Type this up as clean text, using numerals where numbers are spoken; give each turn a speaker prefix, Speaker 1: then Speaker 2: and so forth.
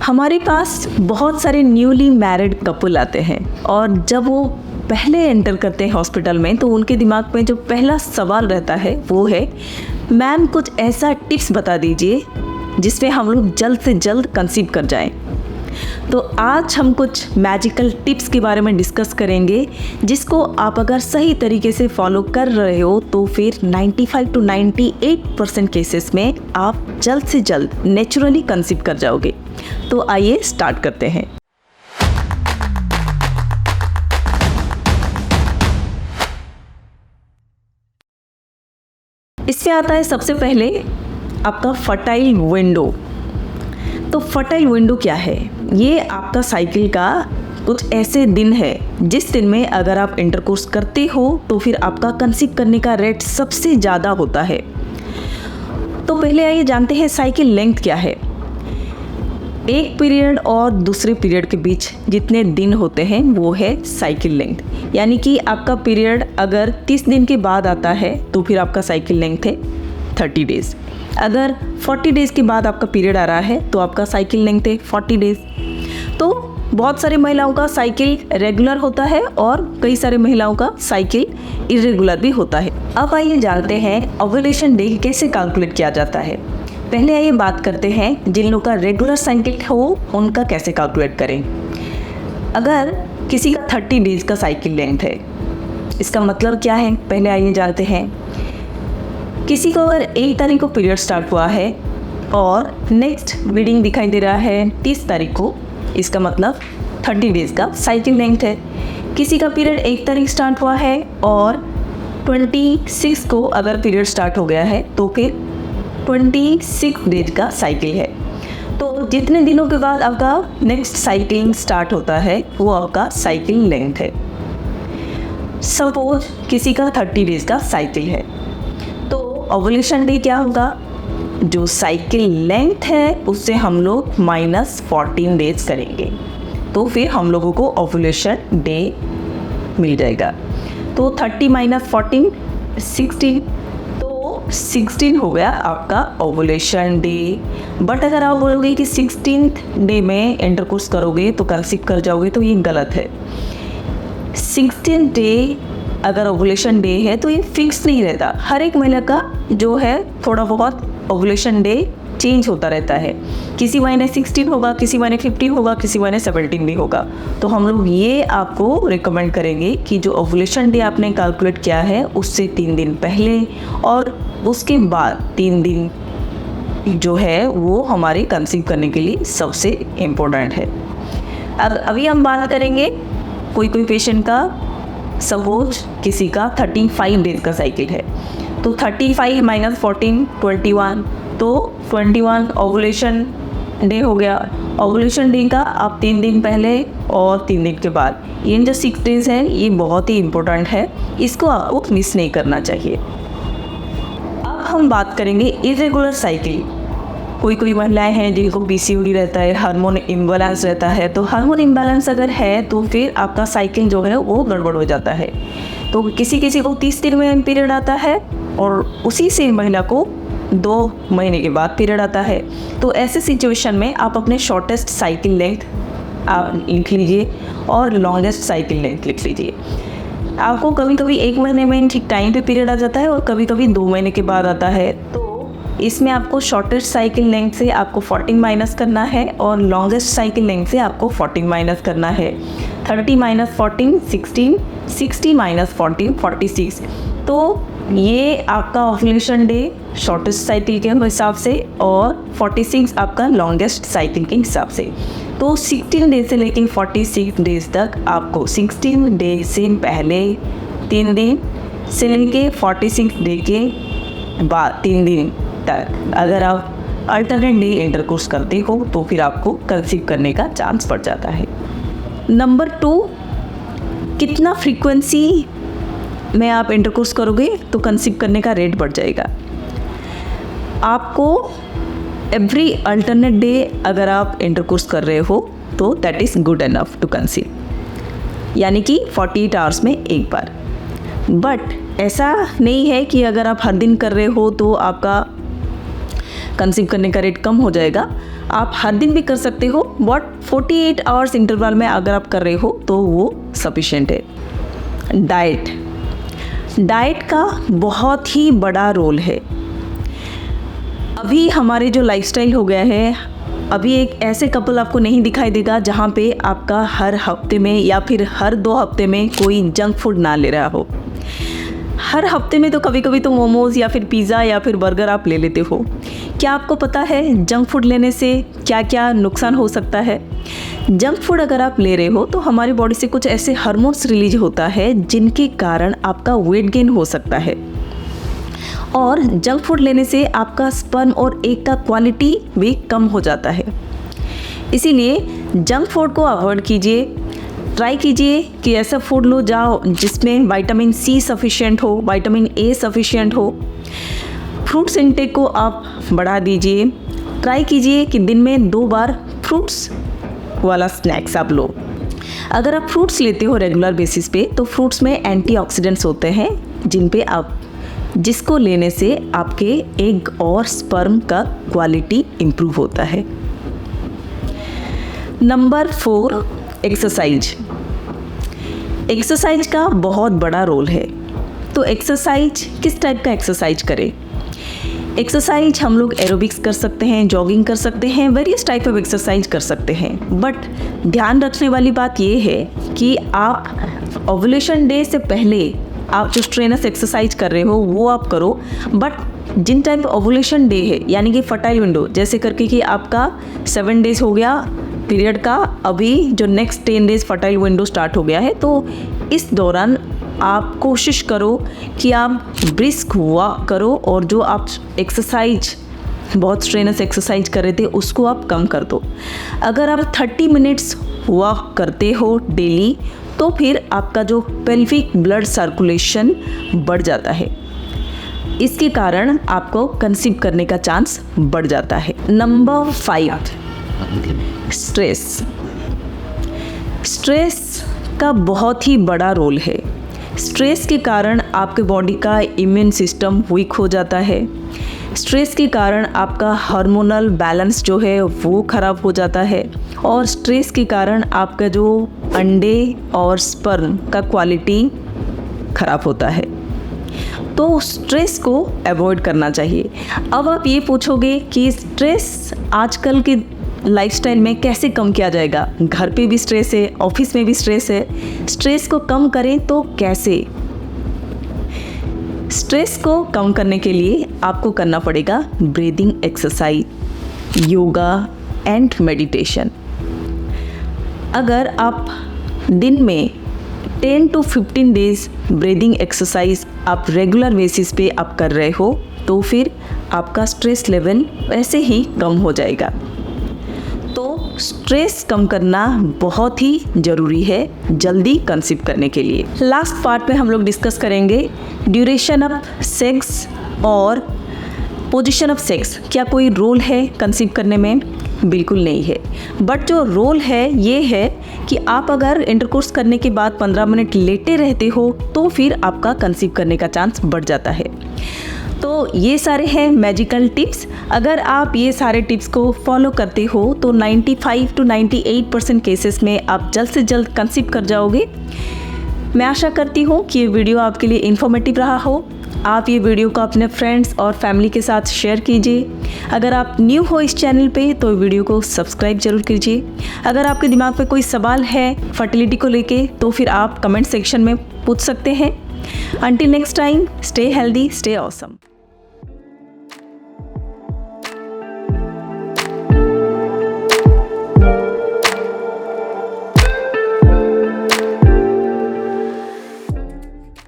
Speaker 1: हमारे पास बहुत सारे न्यूली मैरिड कपल आते हैं और जब वो पहले एंटर करते हैं हॉस्पिटल में तो उनके दिमाग में जो पहला सवाल रहता है वो है, मैम कुछ ऐसा टिप्स बता दीजिए जिसमें हम लोग जल्द से जल्द कंसीव कर जाएं। तो आज हम कुछ मैजिकल टिप्स के बारे में डिस्कस करेंगे जिसको आप अगर सही तरीके से फॉलो कर रहे हो तो फिर 95 to 98% केसेस में आप जल्द से जल्द नेचुरली कंसीव कर जाओगे। तो आइए स्टार्ट करते हैं। इससे आता है सबसे पहले आपका फर्टाइल विंडो। तो फर्टाइल विंडो क्या है? ये आपका साइकिल का कुछ ऐसे दिन है जिस दिन में अगर आप इंटरकोर्स करते हो तो फिर आपका कंसीव करने का रेट सबसे ज़्यादा होता है। तो पहले आइए जानते हैं साइकिल लेंथ क्या है। एक पीरियड और दूसरे पीरियड के बीच जितने दिन होते हैं वो है साइकिल लेंथ। यानी कि आपका पीरियड अगर 30 दिन के बाद आता है तो फिर आपका साइकिल लेंथ है 30 डेज़। अगर 40 डेज़ के बाद आपका पीरियड आ रहा है तो आपका साइकिल लेंथ है 40 डेज़। तो बहुत सारी महिलाओं का साइकिल रेगुलर होता है और कई सारे महिलाओं का साइकिल इरेगुलर भी होता है। अब आइए जानते हैं ओव्यूलेशन डे कैसे कैलकुलेट किया जाता है। पहले आइए बात करते हैं जिन लोगों का रेगुलर साइकिल हो उनका कैसे कैलकुलेट करें। अगर किसी का 30 डेज़ का साइकिल लेंथ है, इसका मतलब क्या है पहले आइए जानते हैं। किसी को अगर 1 तारीख को पीरियड स्टार्ट हुआ है और नेक्स्ट रीडिंग दिखाई दे रहा है 30 तारीख को, इसका मतलब 30 डेज़ का साइकिल लेंथ है। किसी का पीरियड 1 तारीख स्टार्ट हुआ है और 26 को अगर पीरियड स्टार्ट हो गया है तो फिर 26 डेज का साइकिल है। तो जितने दिनों के बाद आपका नेक्स्ट साइकिलिंग स्टार्ट होता है वो आपका साइकिल लेंथ है। सपोज किसी का 30 डेज़ का साइकिल है तो ओव्यूलेशन डे क्या होगा? जो साइकिल लेंथ है उससे हम लोग -14 डेज करेंगे तो फिर हम लोगों को ओव्यूलेशन डे मिल जाएगा। तो 30 - 14 16, तो 16 हो गया आपका ओव्यूलेशन डे। बट अगर आप बोलोगे कि 16th डे में इंटरकोर्स करोगे तो कंसीव कर जाओगे तो ये गलत है। 16th डे अगर ओव्यूलेशन डे है तो ये फिक्स नहीं रहता। हर एक महिला का जो है थोड़ा बहुत ओव्यूलेशन डे चेंज होता रहता है। किसी महीने 16 होगा, किसी महीने 15 होगा, किसी महीने 17 भी होगा। तो हम लोग ये आपको रिकमेंड करेंगे कि जो ओव्यूलेशन डे आपने कैलकुलेट किया है उससे 3 दिन पहले और उसके बाद 3 दिन जो है वो हमारे कंसीव करने के लिए सबसे इम्पोर्टेंट है। अब अभी हम बात करेंगे कोई पेशेंट का, सपोज किसी का 35 डेज का साइकिल है तो 35 - 14 21, तो 21 ओव्यूलेशन डे हो गया। ओव्यूलेशन डे का आप 3 दिन पहले और 3 दिन के बाद, ये जो 6 डेज हैं ये बहुत ही इम्पोर्टेंट है, इसको आपको मिस नहीं करना चाहिए। अब हम बात करेंगे इरेगुलर साइकिल। कोई महिलाएं हैं जिनको PCOD रहता है, हार्मोन इम्बैलेंस रहता है। तो हार्मोन इम्बैलेंस अगर है तो फिर आपका साइकिल जो है वो गड़बड़ हो जाता है। तो किसी को 30 दिन में पीरियड आता है और उसी से महिला को 2 महीने के बाद पीरियड आता है। तो ऐसे सिचुएशन में आप अपने शॉर्टेस्ट साइकिल लेंथ लिख लीजिए और लॉन्गेस्ट साइकिल लेंथ लिख लीजिए। आपको कभी 1 महीने में ठीक टाइम पे पीरियड आ जाता है और कभी 2 महीने के बाद आता है। तो इसमें आपको शॉर्टेस्ट साइकिल लेंथ से आपको 14 माइनस करना है और लॉन्गेस्ट साइकिल लेंथ से आपको 14 माइनस करना है। 30 - 14 16, 60 - 14 46। तो ये आपका ओव्यूलेशन डे शॉर्टेस्ट साइकिल के हिसाब से और 46 आपका लॉन्गेस्ट साइकिल के हिसाब से। तो 16 डेज से लेकर 46 डेज तक आपको 16 डेज से पहले 3 दिन से लेके 46 डे के बाद 3 दिन तक अगर आप अल्टरनेट डे इंटरकोर्स करते हो तो फिर आपको कंसीव करने का चांस बढ़ जाता है। नंबर 2, कितना फ्रीक्वेंसी में आप इंटरकोर्स करोगे तो कंसीव करने का रेट बढ़ जाएगा। आपको एवरी अल्टरनेट डे अगर आप इंटरकोर्स कर रहे हो तो that is good enough to conceive, यानी कि 48 आवर्स में एक बार। बट ऐसा नहीं है कि अगर आप हर दिन कर रहे हो तो आपका कंसीव करने का रेट कम हो जाएगा। आप हर दिन भी कर सकते हो, बट 48 आवर्स इंटरवल में अगर आप कर रहे हो तो वो सफिशिएंट है। डाइट का बहुत ही बड़ा रोल है। अभी हमारे जो लाइफस्टाइल हो गया है, अभी एक ऐसे कपल आपको नहीं दिखाई देगा जहाँ पे आपका हर हफ्ते में या फिर हर 2 हफ्ते में कोई जंक फूड ना ले रहा हो। हर हफ्ते में तो कभी कभी तो मोमोज़ या फिर पिज़्ज़ा या फिर बर्गर आप ले लेते हो। क्या आपको पता है जंक फूड लेने से क्या क्या नुकसान हो सकता है? जंक फूड अगर आप ले रहे हो तो हमारी बॉडी से कुछ ऐसे हार्मोन्स रिलीज होता है जिनके कारण आपका वेट गेन हो सकता है। और जंक फूड लेने से आपका स्पर्म और एग का क्वालिटी भी कम हो जाता है। इसीलिए जंक फूड को अवॉइड कीजिए। ट्राई कीजिए कि ऐसा फूड लो जाओ जिसमें विटामिन सी सफिशिएंट हो, विटामिन ए सफिशिएंट हो। फ्रूट्स इंटेक को आप बढ़ा दीजिए। ट्राई कीजिए कि दिन में 2 बार फ्रूट्स वाला स्नैक्स आप लो। अगर आप फ्रूट्स लेते हो रेगुलर बेसिस पे तो फ्रूट्स में एंटीऑक्सीडेंट्स होते हैं जिसको लेने से आपके एग और स्पर्म का क्वालिटी इम्प्रूव होता है। नंबर 4, एक्सरसाइज का बहुत बड़ा रोल है। तो एक्सरसाइज किस टाइप का एक्सरसाइज करें? एक्सरसाइज हम लोग एरोबिक्स कर सकते हैं, जॉगिंग कर सकते हैं, वेरियस टाइप ऑफ एक्सरसाइज कर सकते हैं। बट ध्यान रखने वाली बात ये है कि आप ओव्यूलेशन डे से पहले आप जो स्ट्रेनस एक्सरसाइज कर रहे हो वो आप करो। बट जिन टाइम ओव्यूलेशन डे है यानी कि फर्टाइल विंडो जैसे करके कि आपका 7 डेज हो गया पीरियड का, अभी जो next 10 days fertile window start हो गया है, तो इस दौरान आप कोशिश करो कि आप ब्रिस्क वॉक करो और जो आप एक्सरसाइज बहुत स्ट्रेनस एक्सरसाइज कर रहे थे उसको आप कम कर दो। अगर आप 30 मिनट्स वॉक करते हो डेली तो फिर आपका जो पेल्विक ब्लड सर्कुलेशन बढ़ जाता है। इसके कारण आपको कंसीव करने का चांस बढ़ जाता है। नंबर 5, स्ट्रेस का बहुत ही बड़ा रोल है। स्ट्रेस के कारण आपके बॉडी का इम्यून सिस्टम वीक हो जाता है। स्ट्रेस के कारण आपका हार्मोनल बैलेंस जो है वो ख़राब हो जाता है और स्ट्रेस के कारण आपका जो अंडे और स्पर्म का क्वालिटी ख़राब होता है। तो स्ट्रेस को अवॉइड करना चाहिए। अब आप ये पूछोगे कि स्ट्रेस आजकल के लाइफस्टाइल में कैसे कम किया जाएगा? घर पे भी स्ट्रेस है, ऑफिस में भी स्ट्रेस है। स्ट्रेस को कम करें तो कैसे? स्ट्रेस को कम करने के लिए आपको करना पड़ेगा breathing exercise, yoga and meditation. अगर आप दिन में 10 to 15 डेज ब्रीदिंग एक्सरसाइज आप रेगुलर बेसिस पे आप कर रहे हो तो फिर आपका स्ट्रेस लेवल वैसे ही कम हो जाएगा। तो स्ट्रेस कम करना बहुत ही ज़रूरी है जल्दी कंसीव करने के लिए। लास्ट पार्ट में हम लोग डिस्कस करेंगे ड्यूरेशन ऑफ सेक्स और पोजीशन ऑफ सेक्स। क्या कोई रोल है कंसीव करने में? बिल्कुल नहीं है। बट जो रोल है ये है कि आप अगर इंटरकोर्स करने के बाद 15 मिनट लेटे रहते हो तो फिर आपका कंसीव करने का चांस बढ़ जाता है। तो ये सारे हैं मैजिकल टिप्स। अगर आप ये सारे टिप्स को फॉलो करते हो तो 95 to 98% केसेस में आप जल्द से जल्द कंसीव कर जाओगे। मैं आशा करती हूँ कि ये वीडियो आपके लिए इन्फॉर्मेटिव रहा हो। आप ये वीडियो को अपने फ्रेंड्स और फैमिली के साथ शेयर कीजिए। अगर आप न्यू हो इस चैनल पे तो वीडियो को सब्सक्राइब जरूर कीजिए। अगर आपके दिमाग पे कोई सवाल है फर्टिलिटी को लेके तो फिर आप कमेंट सेक्शन में पूछ सकते हैं। Until next time, stay healthy, stay awesome.